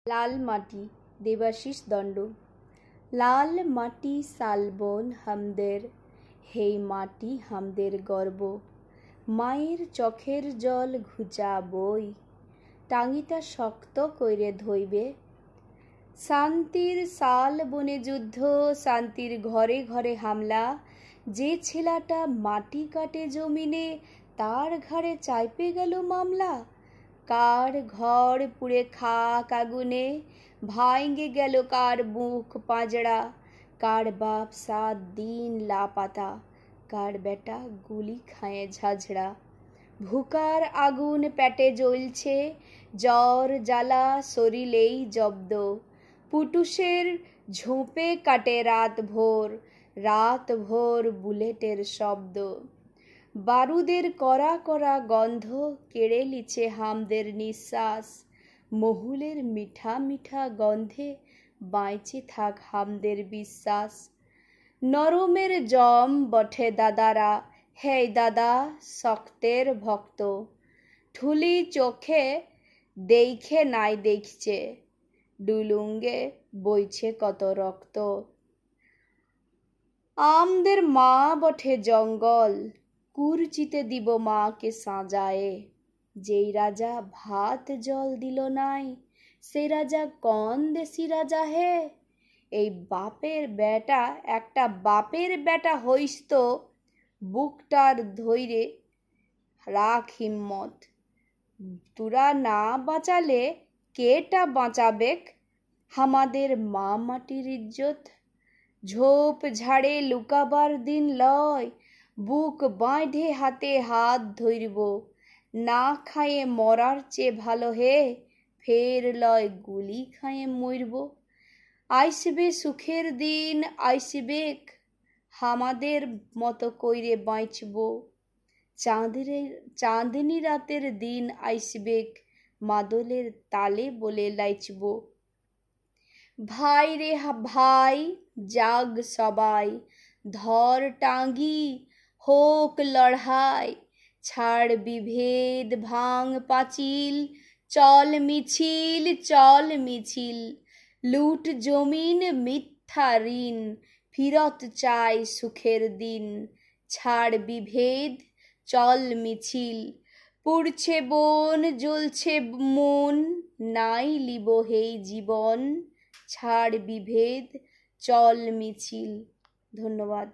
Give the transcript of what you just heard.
লাল মাটি দেবাশিস দণ্ড। লাল মাটি শালবন হামদের, হেই মাটি হামদের গর্ব। মায়ের চোখের জল ঘুচা বই, টাঙিটা শক্ত কইরে ধইবে। শান্তির শাল বনে যুদ্ধ, শান্তির ঘরে ঘরে হামলা। যে ছেলাটা মাটি কাটে জমিনে, তার ঘাড়ে চাইপে গেল মামলা। কার ঘর পুড়ে খাক আগুনে, ভাইঙ্গে গেল কার বুক পাঁজড়া। কার বাপ 7 দিন লাপাতা, কার বেটা গুলি খায়ে ঝাঝড়া। ভুকার আগুন পেটে জ্বলছে, জ্বর জ্বালা শরীরেই জব্দ। পুটুসের ঝোপে কাটে রাত ভোর বুলেটের শব্দ। বারুদের কড়া কড়া গন্ধ কেড়ে লিছে হামদের নিঃশ্বাস। মহুলের মিঠা মিঠা গন্ধে বাইচে থাক হামদের বিশ্বাস। নরমের জম বঠে দাদারা, হেই দাদা শক্তের ভক্ত। ঠুলি চোখে দেখে নাই দেখছে, ডুলুঙ্গে বইছে কত রক্ত। আমদের মা বঠে জঙ্গল, কুরচিতে দিব মাকে সাজায়ে। যেই রাজা ভাত জল দিল নাই, সেই রাজা কোন দেশি রাজা হে। এই বাপের বেটা একটা বাপের বেটা হইস তো, বুকটার ধইরে রাখ হিম্মত। তুরা না বাঁচালে কেটা বাঁচাবেক হামাদের মা মাটির ইজ্জত। ঝোপ ঝাড়ে লুকাবার দিন লয়, বুক বাঁধে হাতে হাত ধরব। না খায়ে মরার চেয়ে ভালো হে, ফের লয় গুলি খায়ে মরব। আইসবে সুখের দিন আইসবেক, হামাদের মতো কইরে বাঁচব। চাঁদনি রাতের দিন আইসবেক, মাদলের তালে বলে লাইচব। ভাই রে ভাই জাগ সবাই, ধর টাঙ্গি হোক লড়াই। ছাড় বিভেদ ভাঙ পাঁচিল, চল মিছিল। লুট জমিন মিথ্যা ঋণ, ফিরত চাই সুখের দিন। ছাড় বিভেদ চল মিছিল, পুড়ছে বন জ্বলছে মন, নাই লিব হেই জীবন। ছাড় বিভেদ চল মিছিল। ধন্যবাদ।